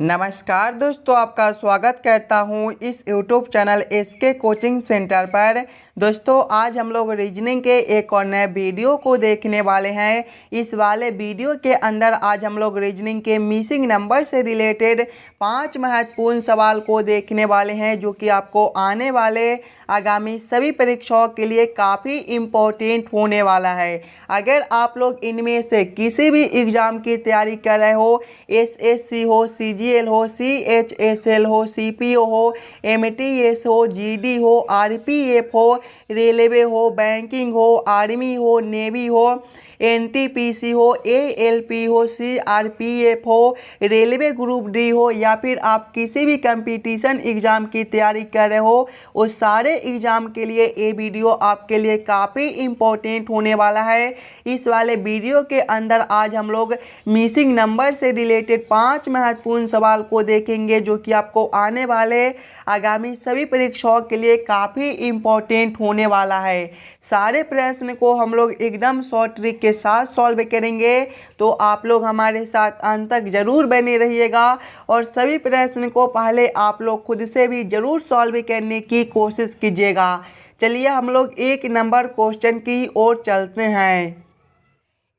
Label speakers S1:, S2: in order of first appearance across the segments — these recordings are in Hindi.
S1: नमस्कार दोस्तों, आपका स्वागत करता हूं इस YouTube channel SK coaching centre पर। दोस्तों, आज हम लोग रीजनिंग के एक और नए वीडियो को देखने वाले हैं। इस वाले वीडियो के अंदर आज हम लोग रीजनिंग के मिसिंग नंबर से रिलेटेड 5 महत्वपूर्ण सवाल को देखने वाले हैं, जो कि आपको आने वाले आगामी सभी परीक्षाओं के लिए काफ़ी इम्पोर्टेंट होने वाला है। अगर आप लोग इनमें से किसी भी एग्ज़ाम की तैयारी कर रहे हो, SSC हो, CGL हो, CHSL हो, CPO हो, MTS हो, GD हो, RPF हो, रेलवे हो, बैंकिंग हो, आर्मी हो, नेवी हो, NTPC हो, ALP हो, CRPF हो, रेलवे ग्रुप डी हो, या फिर आप किसी भी कंपटीशन एग्ज़ाम की तैयारी कर रहे हो, उस सारे एग्ज़ाम के लिए ये वीडियो आपके लिए काफ़ी इम्पोर्टेंट होने वाला है। इस वाले वीडियो के अंदर आज हम लोग मिसिंग नंबर से रिलेटेड 5 महत्वपूर्ण सवाल को देखेंगे, जो कि आपको आने वाले आगामी सभी परीक्षाओं के लिए काफ़ी इम्पोर्टेंट होने वाला है। सारे प्रश्न को हम लोग एकदम शॉर्ट ट्रिक के साथ सॉल्व करेंगे, तो आप लोग हमारे साथ अंत तक जरूर बने रहिएगा और सभी प्रश्न को पहले आप लोग खुद से भी जरूर सॉल्व करने की कोशिश कीजिएगा। चलिए हम लोग 1 नंबर क्वेश्चन की ओर चलते हैं।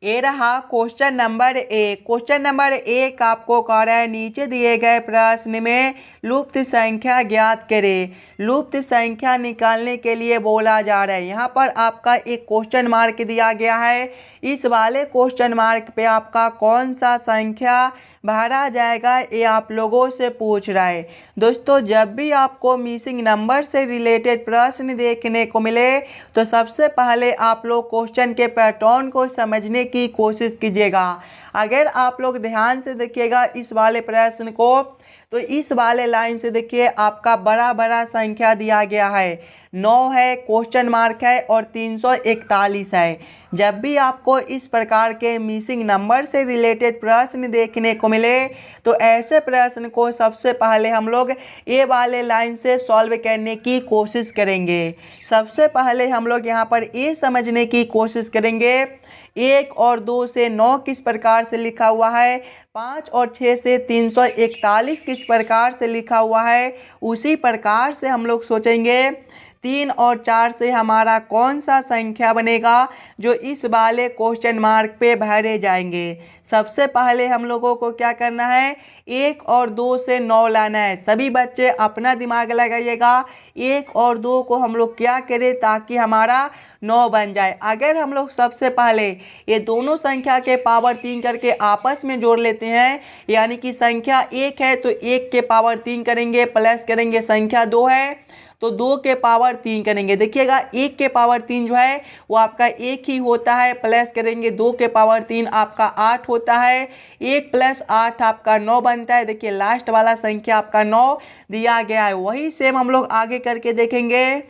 S1: ये रहा क्वेश्चन नंबर 1। क्वेश्चन नंबर 1 आपको कह रहा है, नीचे दिए गए प्रश्न में लुप्त संख्या ज्ञात करें। लुप्त संख्या निकालने के लिए बोला जा रहा है। यहाँ पर आपका एक क्वेश्चन मार्क दिया गया है। इस वाले क्वेश्चन मार्क पे आपका कौन सा संख्या भरा जाएगा, ये आप लोगों से पूछ रहा है। दोस्तों, जब भी आपको मिसिंग नंबर से रिलेटेड प्रश्न देखने को मिले, तो सबसे पहले आप लोग क्वेश्चन के पैटर्न को समझने की कोशिश कीजिएगा। अगर आप लोग ध्यान से देखिएगा इस वाले प्रश्न को, तो इस वाले लाइन से देखिए आपका बड़ा बड़ा संख्या दिया गया है, 9 है, क्वेश्चन मार्क है और 341 है। जब भी आपको इस प्रकार के मिसिंग नंबर से रिलेटेड प्रश्न देखने को मिले, तो ऐसे प्रश्न को सबसे पहले हम लोग ये वाले लाइन से सॉल्व करने की कोशिश करेंगे। सबसे पहले हम लोग यहाँ पर ये समझने की कोशिश करेंगे 1 और 2 से 9 किस प्रकार से लिखा हुआ है, 5 और 6 से 341 किस प्रकार से लिखा हुआ है, उसी प्रकार से हम लोग सोचेंगे 3 और 4 से हमारा कौन सा संख्या बनेगा जो इस वाले क्वेश्चन मार्क पे भरे जाएंगे। सबसे पहले हम लोगों को क्या करना है, 1 और 2 से 9 लाना है। सभी बच्चे अपना दिमाग लगाइएगा, 1 और 2 को हम लोग क्या करें ताकि हमारा 9 बन जाए। अगर हम लोग सबसे पहले ये दोनों संख्या के पावर 3 करके आपस में जोड़ लेते हैं, यानी कि संख्या 1 है तो 1 के पावर 3 करेंगे, प्लस करेंगे संख्या 2 है तो 2 के पावर 3 करेंगे। देखिएगा 1 के पावर 3 जो है वो आपका 1 ही होता है, प्लस करेंगे 2 के पावर 3 आपका 8 होता है, 1 प्लस 8 आपका 9 बनता है। देखिए लास्ट वाला संख्या आपका 9 दिया गया है। वही सेम हम लोग आगे करके देखेंगे।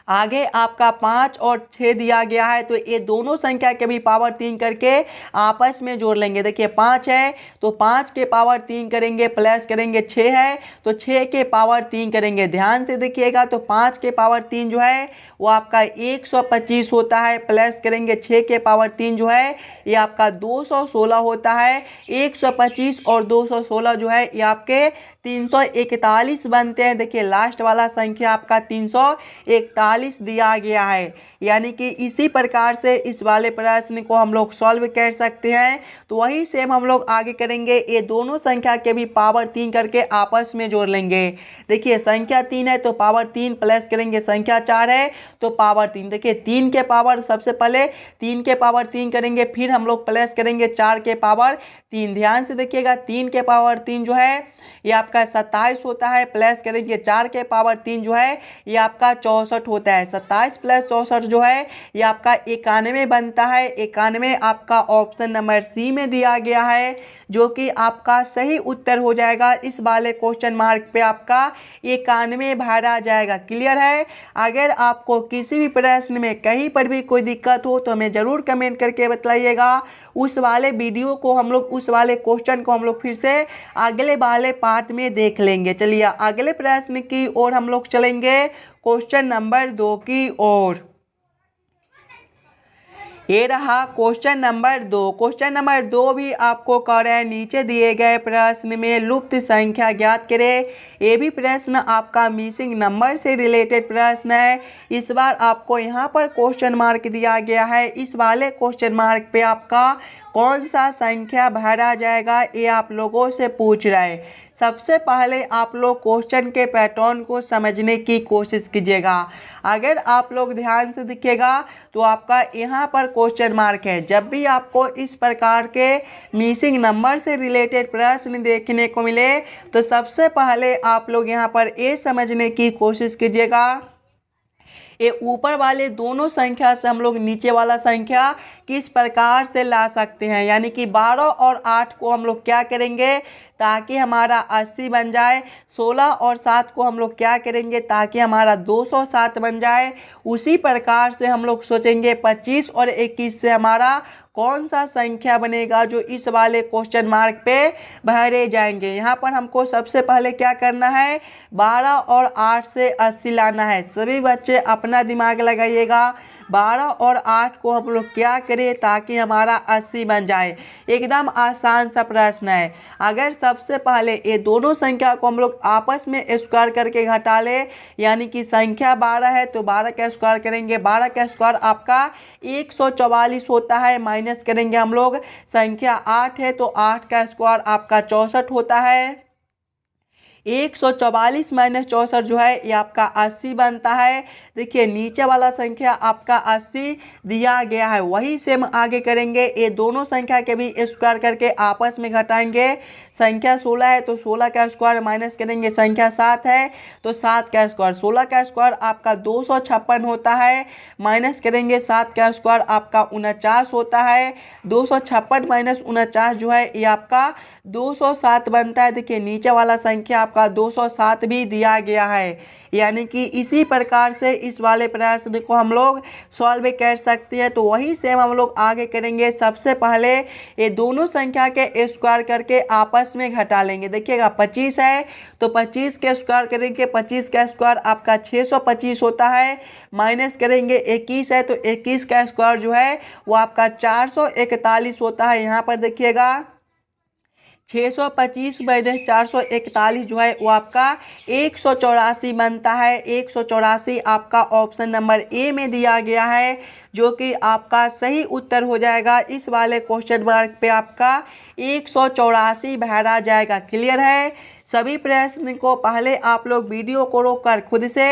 S1: आगे आपका 5 और 6 दिया गया है, तो ये दोनों संख्या के भी पावर 3 करके आपस में जोड़ लेंगे। देखिए 5 है तो 5 के पावर 3 करेंगे, प्लस करेंगे 6 है तो 6 के पावर 3 करेंगे। ध्यान से देखिएगा, तो 5 के पावर 3 जो है वो आपका 125 होता है, प्लस करेंगे 6 के पावर 3 जो है ये आपका 216 होता है। 125 और 216 जो है ये आपके 341 बनते हैं। देखिए लास्ट वाला संख्या आपका 341 दिया गया है। यानी कि इसी प्रकार से इस वाले प्रश्न को हम लोग सॉल्व कर सकते हैं। तो वही सेम हम लोग आगे करेंगे, ये दोनों संख्या के भी पावर 3 करके आपस में जोड़ लेंगे। देखिए संख्या 3 है तो पावर 3, प्लस करेंगे संख्या 4 है तो पावर 3। देखिए 3 के पावर, सबसे पहले 3 के पावर 3 करेंगे, फिर हम लोग प्लस करेंगे 4 के पावर 3। ध्यान से देखिएगा 3 के पावर 3 जो है ये आपका 27 होता है, प्लस करेंगे 4 के पावर 3 जो है ये आपका 64 होता है। 27 प्लस 64 जो है ये आपका 91 बनता है। 91 आपका ऑप्शन नंबर सी में दिया गया है, जो कि आपका सही उत्तर हो जाएगा। इस वाले क्वेश्चन मार्क पे आपका 91 भरा जाएगा। क्लियर है। अगर आपको किसी भी प्रश्न में कहीं पर भी कोई दिक्कत हो तो हमें ज़रूर कमेंट करके बताइएगा। उस वाले वीडियो को हम लोग, उस वाले क्वेश्चन को हम लोग फिर से अगले वाले पार्ट में देख लेंगे। चलिए अगले प्रश्न की ओर हम लोग चलेंगे, क्वेश्चन नंबर 2 की ओर। ये रहा क्वेश्चन नंबर 2। क्वेश्चन नंबर 2 भी आपको कह रहे हैं नीचे दिए गए प्रश्न में लुप्त संख्या ज्ञात करें। ये भी प्रश्न आपका मिसिंग नंबर से रिलेटेड प्रश्न है। इस बार आपको यहाँ पर क्वेश्चन मार्क दिया गया है। इस वाले क्वेश्चन मार्क पे आपका कौन सा संख्या भरा जाएगा ये आप लोगों से पूछ रहा है। सबसे पहले आप लोग क्वेश्चन के पैटर्न को समझने की कोशिश कीजिएगा। अगर आप लोग ध्यान से देखिएगा तो आपका यहाँ पर क्वेश्चन मार्क है। जब भी आपको इस प्रकार के मिसिंग नंबर से रिलेटेड प्रश्न देखने को मिले तो सबसे पहले आप लोग यहाँ पर ये समझने की कोशिश कीजिएगा ये ऊपर वाले दोनों संख्या से हम लोग नीचे वाला संख्या किस प्रकार से ला सकते हैं। यानी कि 12 और 8 को हम लोग क्या करेंगे ताकि हमारा 80 बन जाए। 16 और 7 को हम लोग क्या करेंगे ताकि हमारा 207 बन जाए। उसी प्रकार से हम लोग सोचेंगे 25 और 21 से हमारा कौन सा संख्या बनेगा जो इस वाले क्वेश्चन मार्क पे भरे जाएंगे। यहाँ पर हमको सबसे पहले क्या करना है 12 और 8 से 80 लाना है। सभी बच्चे अपना दिमाग लगाइएगा। 12 और 8 को हम लोग क्या करें ताकि हमारा 80 बन जाए। एकदम आसान सा प्रश्न है। अगर सबसे पहले ये दोनों संख्या को हम लोग आपस में स्क्वायर करके घटा ले यानी कि संख्या 12 है तो 12 का स्क्वायर करेंगे। 12 का स्क्वायर आपका 144 होता है। माइनस करेंगे हम लोग संख्या 8 है तो 8 का स्क्वायर आपका 64 होता है। 144 माइनस 64 जो है ये आपका 80 बनता है। देखिए नीचे वाला संख्या आपका 80 दिया गया है। वही सेम आगे करेंगे। ये दोनों संख्या के भी स्क्वायर करके आपस में घटाएंगे। संख्या 16 है तो 16 का स्क्वायर माइनस करेंगे। संख्या 7 है तो 7 का स्क्वायर। 16 का स्क्वायर आपका 256 होता है। माइनस करेंगे 7 का स्क्वायर आपका 49 होता है। 256 माइनस 49 जो है ये आपका 207 बनता है। देखिए नीचे वाला संख्या आपका 207 भी दिया गया है। यानी कि इसी प्रकार से इस वाले प्रश्न को हम लोग सॉल्व कर सकते हैं। तो वही सेम हम लोग आगे करेंगे। सबसे पहले ये दोनों संख्या के स्क्वायर करके आपस में घटा लेंगे। देखिएगा 25 है तो 25 के स्क्वायर करेंगे। 25 का स्क्वायर आपका 625 होता है। माइनस करेंगे 21 है तो 21 का स्क्वायर जो है वो आपका 441 होता है। यहाँ पर देखिएगा 625 माइनस 441 जो है वो आपका 184 बनता है। 184 आपका ऑप्शन नंबर ए में दिया गया है जो कि आपका सही उत्तर हो जाएगा। इस वाले क्वेश्चन मार्क पे आपका 184 भरा जाएगा। क्लियर है। सभी प्रश्न को पहले आप लोग वीडियो को रोककर खुद से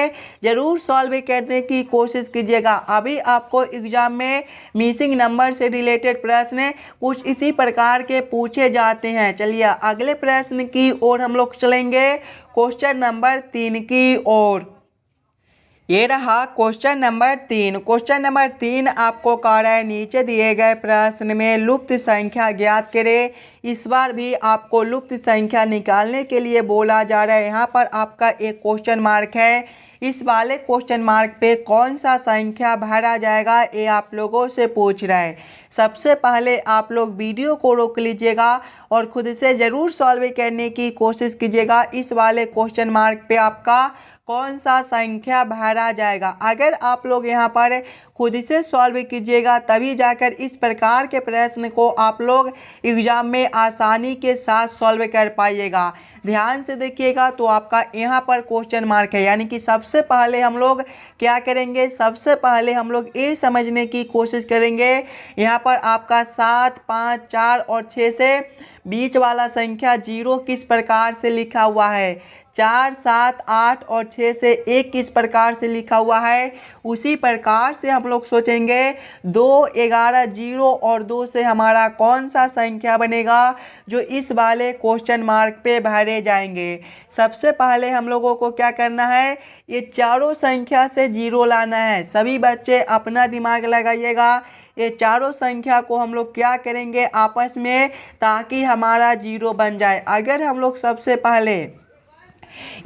S1: ज़रूर सॉल्व करने की कोशिश कीजिएगा। अभी आपको एग्जाम में मिसिंग नंबर से रिलेटेड प्रश्न कुछ इसी प्रकार के पूछे जाते हैं। चलिए अगले प्रश्न की ओर हम लोग चलेंगे। क्वेश्चन नंबर 3 की ओर। ये रहा क्वेश्चन नंबर 3। क्वेश्चन नंबर 3 आपको कह रहा है नीचे दिए गए प्रश्न में लुप्त संख्या ज्ञात करें। इस बार भी आपको लुप्त संख्या निकालने के लिए बोला जा रहा है। यहाँ पर आपका एक क्वेश्चन मार्क है। इस वाले क्वेश्चन मार्क पे कौन सा संख्या भरा जाएगा ये आप लोगों से पूछ रहा है। सबसे पहले आप लोग वीडियो को रोक लीजिएगा और खुद से ज़रूर सॉल्व करने की कोशिश कीजिएगा। इस वाले क्वेश्चन मार्क पे आपका कौन सा संख्या भरा जाएगा। अगर आप लोग यहाँ पर खुद से सॉल्व कीजिएगा तभी जाकर इस प्रकार के प्रश्न को आप लोग एग्जाम में आसानी के साथ सॉल्व कर पाइएगा। ध्यान से देखिएगा तो आपका यहाँ पर क्वेश्चन मार्क है। यानी कि सबसे पहले हम लोग क्या करेंगे सबसे पहले हम लोग ये समझने की कोशिश करेंगे यहाँ पर आपका 7, 5, 4 और 6 से बीच वाला संख्या 0 किस प्रकार से लिखा हुआ है। 4, 7, 8 और 6 से 1 किस प्रकार से लिखा हुआ है। उसी प्रकार से हम लोग सोचेंगे 2, 11, 0 और 2 से हमारा कौन सा संख्या बनेगा जो इस वाले क्वेश्चन मार्क पे भरे जाएंगे। सबसे पहले हम लोगों को क्या करना है ये चारों संख्या से 0 लाना है। सभी बच्चे अपना दिमाग लगाइएगा। ये चारों संख्या को हम लोग क्या करेंगे आपस में ताकि हमारा 0 बन जाए। अगर हम लोग सबसे पहले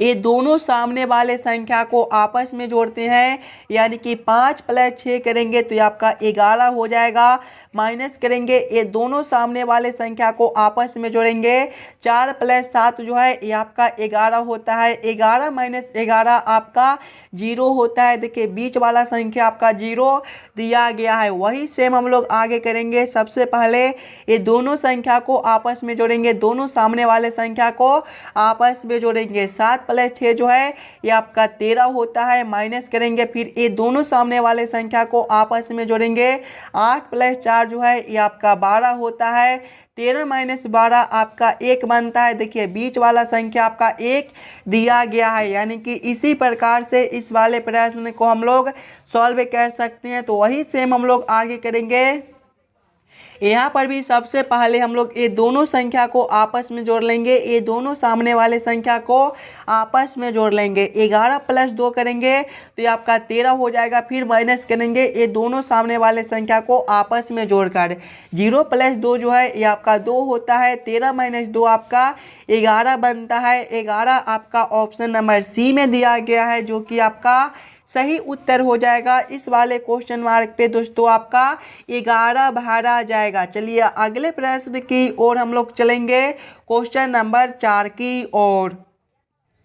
S1: ये दोनों सामने वाले संख्या को आपस में जोड़ते हैं, यानी कि 5 + 6 करेंगे तो ये आपका 11 हो जाएगा। माइनस करेंगे, ये दोनों सामने वाले संख्या को आपस में जोड़ेंगे, 4 + 7 जो है ये आपका 11 होता है। 11 - 11 आपका 0 होता है। देखिए बीच वाला संख्या आपका 0 दिया गया है। वही सेम हम लोग आगे करेंगे। सबसे पहले ये दोनों संख्या को आपस में जोड़ेंगे, दोनों सामने वाले संख्या को आपस में जोड़ेंगे। 7 + 6 जो है ये आपका 13 होता है। माइनस करेंगे, फिर ये दोनों सामने वाले संख्या को आपस में जोड़ेंगे। 8 + 4 जो है ये आपका 12 होता है। 13 - 12 आपका 1 बनता है। देखिए बीच वाला संख्या आपका 1 दिया गया है, यानी कि इसी प्रकार से इस वाले प्रश्न को हम लोग सॉल्व कर सकते हैं। तो वही सेम हम लोग आगे करेंगे। यहाँ पर भी सबसे पहले हम लोग ये दोनों संख्या को आपस में जोड़ लेंगे, ये दोनों सामने वाले संख्या को आपस में जोड़ लेंगे। 11 + 2 करेंगे तो ये आपका 13 हो जाएगा। फिर माइनस करेंगे, ये दोनों सामने वाले संख्या को आपस में जोड़कर 0 + 2 जो है ये आपका 2 होता है। 13 - 2 आपका 11 बनता है। 11 आपका ऑप्शन नंबर सी में दिया गया है, जो कि आपका सही उत्तर हो जाएगा। इस वाले क्वेश्चन मार्क पे दोस्तों आपका 11 भरा जाएगा। चलिए अगले प्रश्न की ओर हम लोग चलेंगे, क्वेश्चन नंबर 4 की ओर।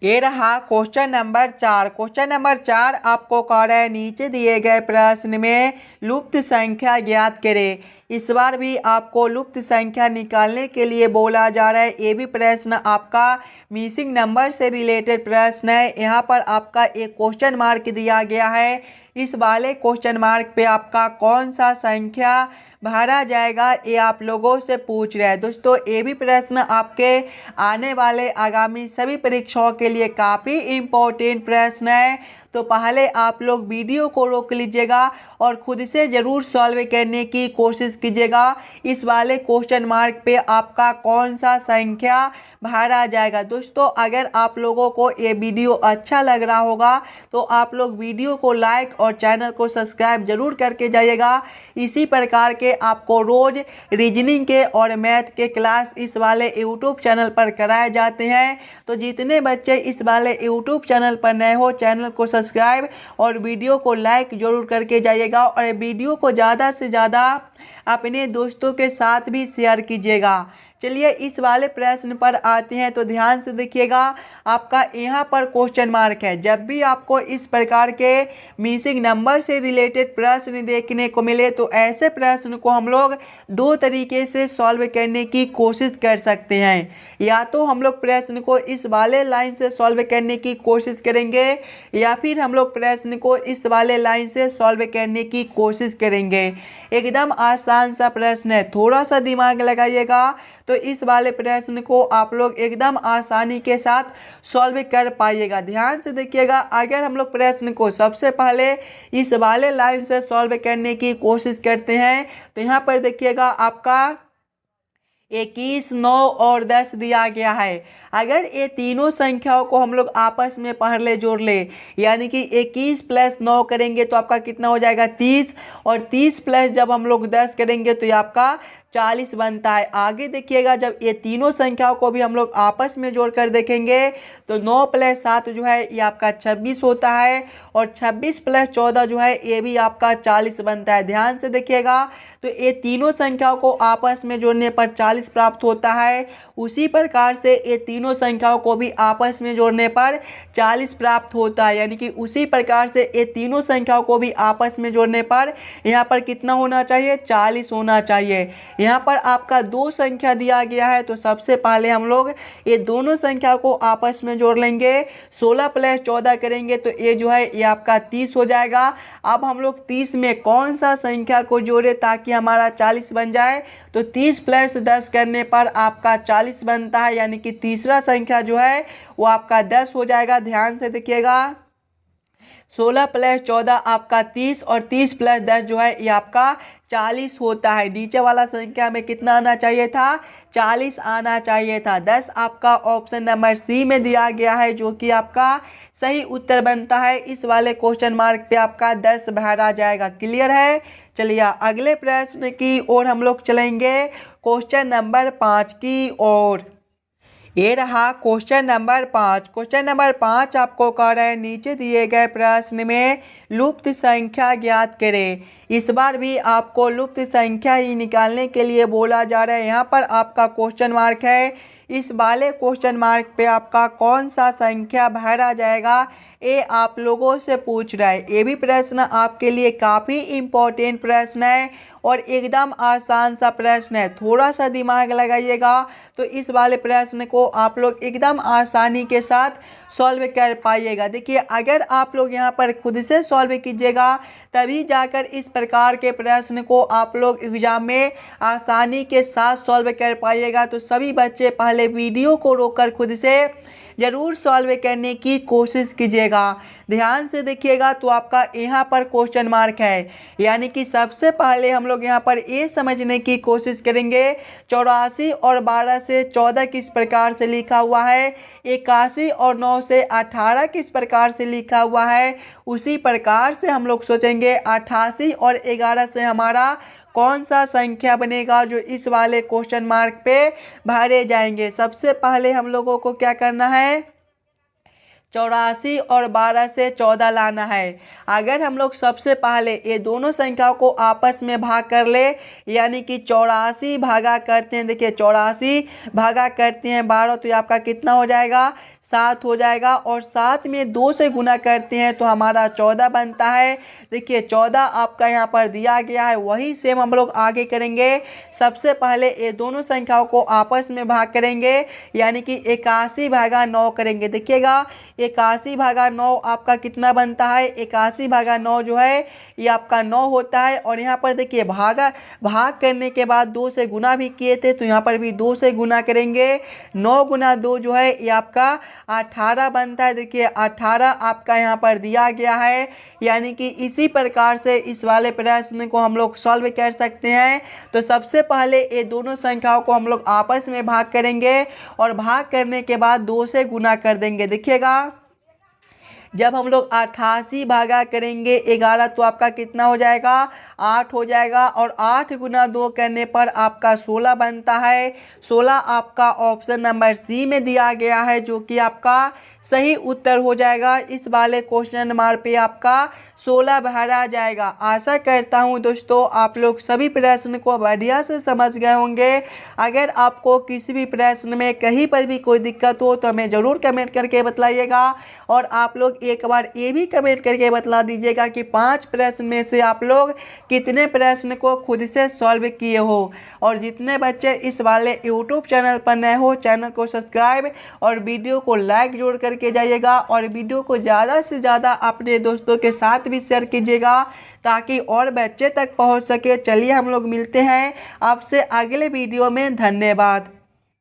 S1: ये रहा क्वेश्चन नंबर 4। क्वेश्चन नंबर 4 आपको कह रहा है नीचे दिए गए प्रश्न में लुप्त संख्या ज्ञात करें। इस बार भी आपको लुप्त संख्या निकालने के लिए बोला जा रहा है। ये भी प्रश्न आपका मिसिंग नंबर से रिलेटेड प्रश्न है। यहाँ पर आपका एक क्वेश्चन मार्क दिया गया है। इस वाले क्वेश्चन मार्क पे आपका कौन सा संख्या भरा जाएगा ये आप लोगों से पूछ रहे हैं। दोस्तों ये भी प्रश्न आपके आने वाले आगामी सभी परीक्षाओं के लिए काफ़ी इम्पोर्टेंट प्रश्न है। तो पहले आप लोग वीडियो को रोक लीजिएगा और खुद से ज़रूर सॉल्व करने की कोशिश कीजिएगा। इस वाले क्वेश्चन मार्क पे आपका कौन सा संख्या भरा जाएगा। दोस्तों अगर आप लोगों को ये वीडियो अच्छा लग रहा होगा तो आप लोग वीडियो को लाइक और चैनल को सब्सक्राइब जरूर करके जाइएगा। इसी प्रकार के आपको रोज़ रीजनिंग के और मैथ के क्लास इस वाले यूट्यूब चैनल पर कराए जाते हैं। तो जितने बच्चे इस वाले यूट्यूब चैनल पर नए हो, चैनल को सब्सक्राइब और वीडियो को लाइक जरूर करके जाइएगा और वीडियो को ज़्यादा से ज़्यादा अपने दोस्तों के साथ भी शेयर कीजिएगा। चलिए इस वाले प्रश्न पर आते हैं, तो ध्यान से देखिएगा। आपका यहाँ पर क्वेश्चन मार्क है। जब भी आपको इस प्रकार के मिसिंग नंबर से रिलेटेड प्रश्न देखने को मिले तो ऐसे प्रश्न को हम लोग दो तरीके से सॉल्व करने की कोशिश कर सकते हैं। या तो हम लोग प्रश्न को इस वाले लाइन से सॉल्व करने की कोशिश करेंगे या फिर हम लोग प्रश्न को इस वाले लाइन से सॉल्व करने की कोशिश करेंगे। एकदम आसान सा प्रश्न है, थोड़ा सा दिमाग लगाइएगा तो इस वाले प्रश्न को आप लोग एकदम आसानी के साथ सॉल्व कर पाइएगा। ध्यान से देखिएगा। अगर हम लोग प्रश्न को सबसे पहले इस वाले लाइन से सॉल्व करने की कोशिश करते हैं तो यहाँ पर देखिएगा आपका 21, 9 और 10 दिया गया है। अगर ये तीनों संख्याओं को हम लोग आपस में पहले जोड़ ले, यानी कि 21 + 9 करेंगे तो आपका कितना हो जाएगा 30, और 30 प्लस जब हम लोग 10 करेंगे तो ये आपका 40 बनता है। आगे देखिएगा, जब ये तीनों संख्याओं को भी हम लोग आपस में जोड़कर देखेंगे तो 9 + 7 जो है ये आपका 26 होता है, और 26 + 14 जो है ये भी आपका 40 बनता है। ध्यान से देखिएगा, तो ये तीनों संख्याओं को आपस में जोड़ने पर 40 प्राप्त होता है। उसी प्रकार से ये तीनों संख्याओं को भी आपस में जोड़ने पर 40 प्राप्त होता है, यानी कि उसी प्रकार से ये तीनों संख्याओं को भी आपस में जोड़ने पर यहाँ पर कितना होना चाहिए 40 होना चाहिए। यहाँ पर आपका दो संख्या दिया गया है, तो सबसे पहले हम लोग ये दोनों संख्या को आपस में जोड़ लेंगे। 16 + 14 करेंगे तो ये जो है ये आपका 30 हो जाएगा। अब हम लोग 30 में कौन सा संख्या को जोड़े ताकि हमारा 40 बन जाए, तो 30 + 10 करने पर आपका 40 बनता है, यानी कि तीसरा संख्या जो है वो आपका 10 हो जाएगा। ध्यान से देखिएगा, 16 + 14 आपका 30 और 30 + 10 जो है ये आपका 40 होता है। नीचे वाला संख्या में कितना आना चाहिए था 40 आना चाहिए था। 10 आपका ऑप्शन नंबर सी में दिया गया है, जो कि आपका सही उत्तर बनता है। इस वाले क्वेश्चन मार्क पे आपका 10 भरा जाएगा। क्लियर है। चलिए अगले प्रश्न की ओर हम लोग चलेंगे, क्वेश्चन नंबर 5 की ओर। ये रहा क्वेश्चन नंबर 5। क्वेश्चन नंबर 5 आपको कह रहा है नीचे दिए गए प्रश्न में लुप्त संख्या ज्ञात करें। इस बार भी आपको लुप्त संख्या ही निकालने के लिए बोला जा रहा है। यहाँ पर आपका क्वेश्चन मार्क है। इस वाले क्वेश्चन मार्क पे आपका कौन सा संख्या भरा जाएगा ये आप लोगों से पूछ रहा है। ये भी प्रश्न आपके लिए काफ़ी इम्पोर्टेंट प्रश्न है और एकदम आसान सा प्रश्न है। थोड़ा सा दिमाग लगाइएगा तो इस वाले प्रश्न को आप लोग एकदम आसानी के साथ सॉल्व कर पाइएगा। देखिए, अगर आप लोग यहाँ पर खुद से सॉल्व कीजिएगा तभी जाकर इस प्रकार के प्रश्न को आप लोग एग्जाम में आसानी के साथ सॉल्व कर पाइएगा। तो सभी बच्चे पहले वीडियो को रोककर खुद से ज़रूर सॉल्व करने की कोशिश कीजिएगा। ध्यान से देखिएगा तो आपका यहाँ पर क्वेश्चन मार्क है, यानी कि सबसे पहले हम लोग यहाँ पर ये समझने की कोशिश करेंगे 84 और 12 से 14 किस प्रकार से लिखा हुआ है, 81 और 9 से 18 किस प्रकार से लिखा हुआ है। उसी प्रकार से हम लोग सोचेंगे 88 और 11 से हमारा कौन सा संख्या बनेगा जो इस वाले क्वेश्चन मार्क पे भरे जाएंगे। सबसे पहले हम लोगों को क्या करना है, 84 और 12 से 14 लाना है। अगर हम लोग सबसे पहले ये दोनों संख्याओं को आपस में भाग कर ले, यानी कि 84 भागा करते हैं, देखिए 84 भागा करते हैं 12 तो ये आपका कितना हो जाएगा, 7 हो जाएगा। और 7 में 2 से गुना करते हैं तो हमारा 14 बनता है। देखिए 14 आपका यहाँ पर दिया गया है, वही सेम हम लोग आगे करेंगे। सबसे पहले ये दोनों संख्याओं को आपस में भाग करेंगे, यानी कि 81 भागा 9 करेंगे। देखिएगा 81 भागा 9 आपका कितना बनता है, 81 भागा 9 जो है ये आपका 9 होता है। और यहाँ पर देखिए भाग करने के बाद 2 से गुना भी किए थे तो यहाँ पर भी 2 से गुना करेंगे। 9 गुना 2 जो है ये आपका 18 बनता है। देखिए 18 आपका यहाँ पर दिया गया है, यानी कि इसी प्रकार से इस वाले प्रश्न को हम लोग सॉल्व कर सकते हैं। तो सबसे पहले ये दोनों संख्याओं को हम लोग आपस में भाग करेंगे और भाग करने के बाद 2 से गुना कर देंगे। देखिएगा जब हम लोग 88 भागा करेंगे 11 तो आपका कितना हो जाएगा, 8 हो जाएगा। और 8 गुना 2 करने पर आपका 16 बनता है। 16 आपका ऑप्शन नंबर सी में दिया गया है, जो कि आपका सही उत्तर हो जाएगा। इस वाले क्वेश्चन नंबर पे आपका 16 भरा जाएगा। आशा करता हूँ दोस्तों आप लोग सभी प्रश्न को बढ़िया से समझ गए होंगे। अगर आपको किसी भी प्रश्न में कहीं पर भी कोई दिक्कत हो तो हमें ज़रूर कमेंट करके बतलाइएगा। और आप लोग एक बार ये भी कमेंट करके बतला दीजिएगा कि 5 प्रश्न में से आप लोग कितने प्रश्न को खुद से सॉल्व किए हो। और जितने बच्चे इस वाले यूट्यूब चैनल पर नए हो, चैनल को सब्सक्राइब और वीडियो को लाइक जोड़ करके जाइएगा। और वीडियो को ज़्यादा से ज़्यादा अपने दोस्तों के साथ भी शेयर कीजिएगा ताकि और बच्चे तक पहुंच सके। चलिए हम लोग मिलते हैं आपसे अगले वीडियो में। धन्यवाद।